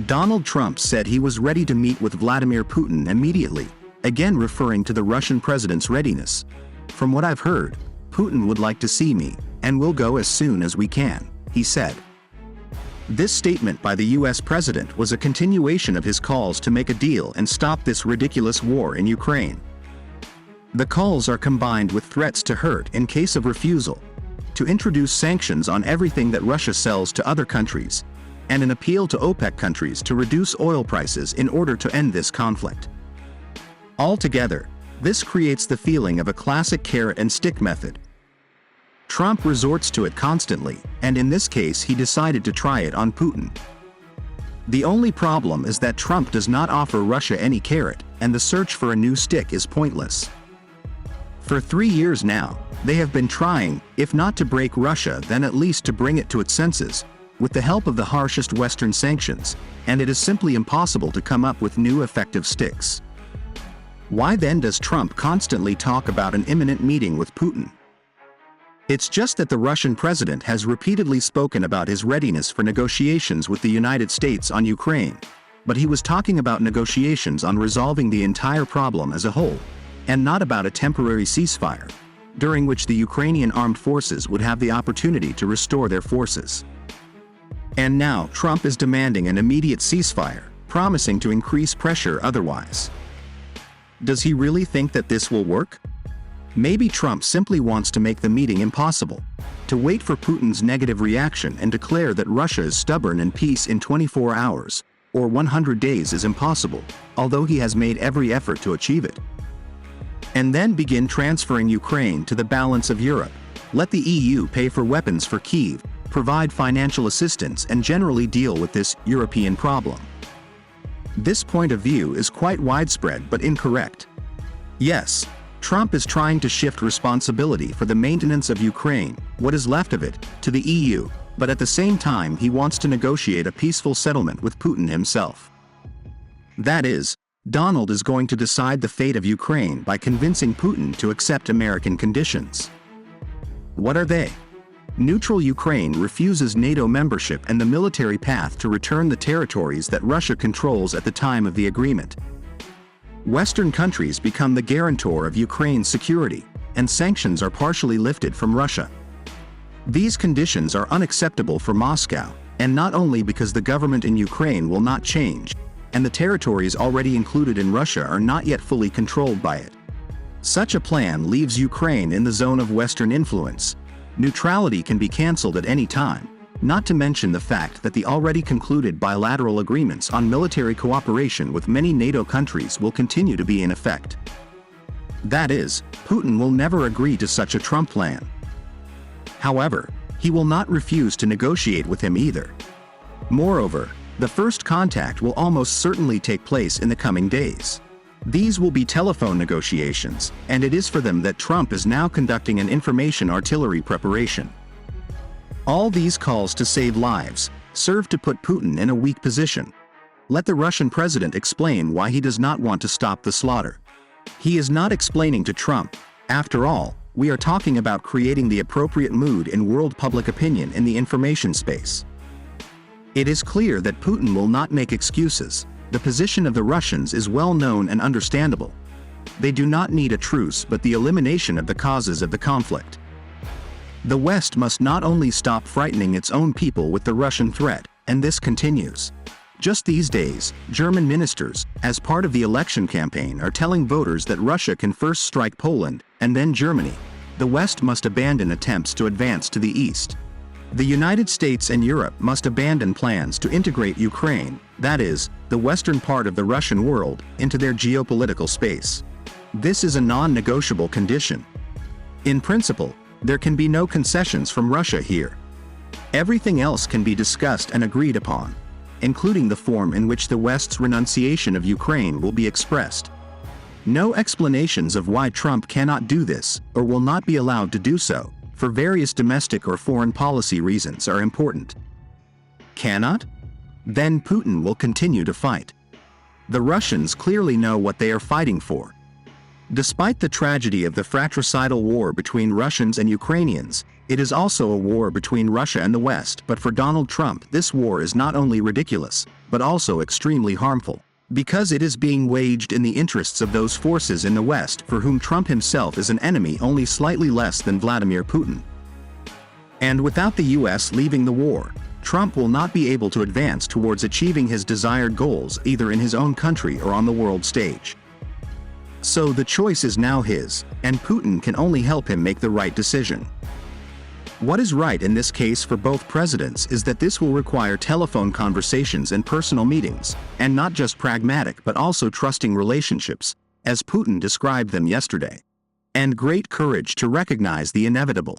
Donald Trump said he was ready to meet with Vladimir Putin immediately, again referring to the Russian president's readiness. "From what I've heard, Putin would like to see me, and we'll go as soon as we can," he said. This statement by the US president was a continuation of his calls to make a deal and stop this ridiculous war in Ukraine. The calls are combined with threats to hurt in case of refusal, to introduce sanctions on everything that Russia sells to other countries, and an appeal to OPEC countries to reduce oil prices in order to end this conflict. Altogether, this creates the feeling of a classic carrot-and-stick method. Trump resorts to it constantly, and in this case he decided to try it on Putin. The only problem is that Trump does not offer Russia any carrot, and the search for a new stick is pointless. For 3 years now, they have been trying, if not to break Russia then at least to bring it to its senses, with the help of the harshest Western sanctions, and it is simply impossible to come up with new effective sticks. Why then does Trump constantly talk about an imminent meeting with Putin? It's just that the Russian president has repeatedly spoken about his readiness for negotiations with the United States on Ukraine, but he was talking about negotiations on resolving the entire problem as a whole, and not about a temporary ceasefire, during which the Ukrainian armed forces would have the opportunity to restore their forces. And now Trump is demanding an immediate ceasefire, promising to increase pressure otherwise. Does he really think that this will work? Maybe Trump simply wants to make the meeting impossible, to wait for Putin's negative reaction and declare that Russia is stubborn and peace in 24 hours, or 100 days is impossible, although he has made every effort to achieve it. And then begin transferring Ukraine to the balance of Europe, let the EU pay for weapons for Kyiv, provide financial assistance and generally deal with this European problem. This point of view is quite widespread but incorrect. Yes, Trump is trying to shift responsibility for the maintenance of Ukraine, what is left of it, to the EU, but at the same time he wants to negotiate a peaceful settlement with Putin himself. That is, Donald is going to decide the fate of Ukraine by convincing Putin to accept American conditions. What are they? Neutral Ukraine refuses NATO membership and the military path to return the territories that Russia controls at the time of the agreement. Western countries become the guarantor of Ukraine's security, and sanctions are partially lifted from Russia. These conditions are unacceptable for Moscow, and not only because the government in Ukraine will not change, and the territories already included in Russia are not yet fully controlled by it. Such a plan leaves Ukraine in the zone of Western influence. Neutrality can be cancelled at any time, not to mention the fact that the already concluded bilateral agreements on military cooperation with many NATO countries will continue to be in effect. That is, Putin will never agree to such a Trump plan. However, he will not refuse to negotiate with him either. Moreover, the first contact will almost certainly take place in the coming days. These will be telephone negotiations, and it is for them that Trump is now conducting an information artillery preparation. All these calls to save lives serve to put Putin in a weak position. Let the Russian president explain why he does not want to stop the slaughter. He is not explaining to Trump. After all, we are talking about creating the appropriate mood in world public opinion in the information space. It is clear that Putin will not make excuses. The position of the Russians is well known and understandable. They do not need a truce but the elimination of the causes of the conflict. The West must not only stop frightening its own people with the Russian threat, and this continues. Just these days, German ministers, as part of the election campaign, are telling voters that Russia can first strike Poland, and then Germany. The West must abandon attempts to advance to the East. The United States and Europe must abandon plans to integrate Ukraine, that is, the western part of the Russian world, into their geopolitical space. This is a non-negotiable condition. In principle, there can be no concessions from Russia here. Everything else can be discussed and agreed upon, including the form in which the West's renunciation of Ukraine will be expressed. No explanations of why Trump cannot do this, or will not be allowed to do so, for various domestic or foreign policy reasons are important. Cannot? Then Putin will continue to fight. The Russians clearly know what they are fighting for. Despite the tragedy of the fratricidal war between Russians and Ukrainians, it is also a war between Russia and the West. But for Donald Trump, this war is not only ridiculous, but also extremely harmful, because it is being waged in the interests of those forces in the West for whom Trump himself is an enemy only slightly less than Vladimir Putin. And without the US leaving the war, Trump will not be able to advance towards achieving his desired goals either in his own country or on the world stage. So the choice is now his, and Putin can only help him make the right decision. What is right in this case for both presidents is that this will require telephone conversations and personal meetings, and not just pragmatic but also trusting relationships, as Putin described them yesterday. And great courage to recognize the inevitable.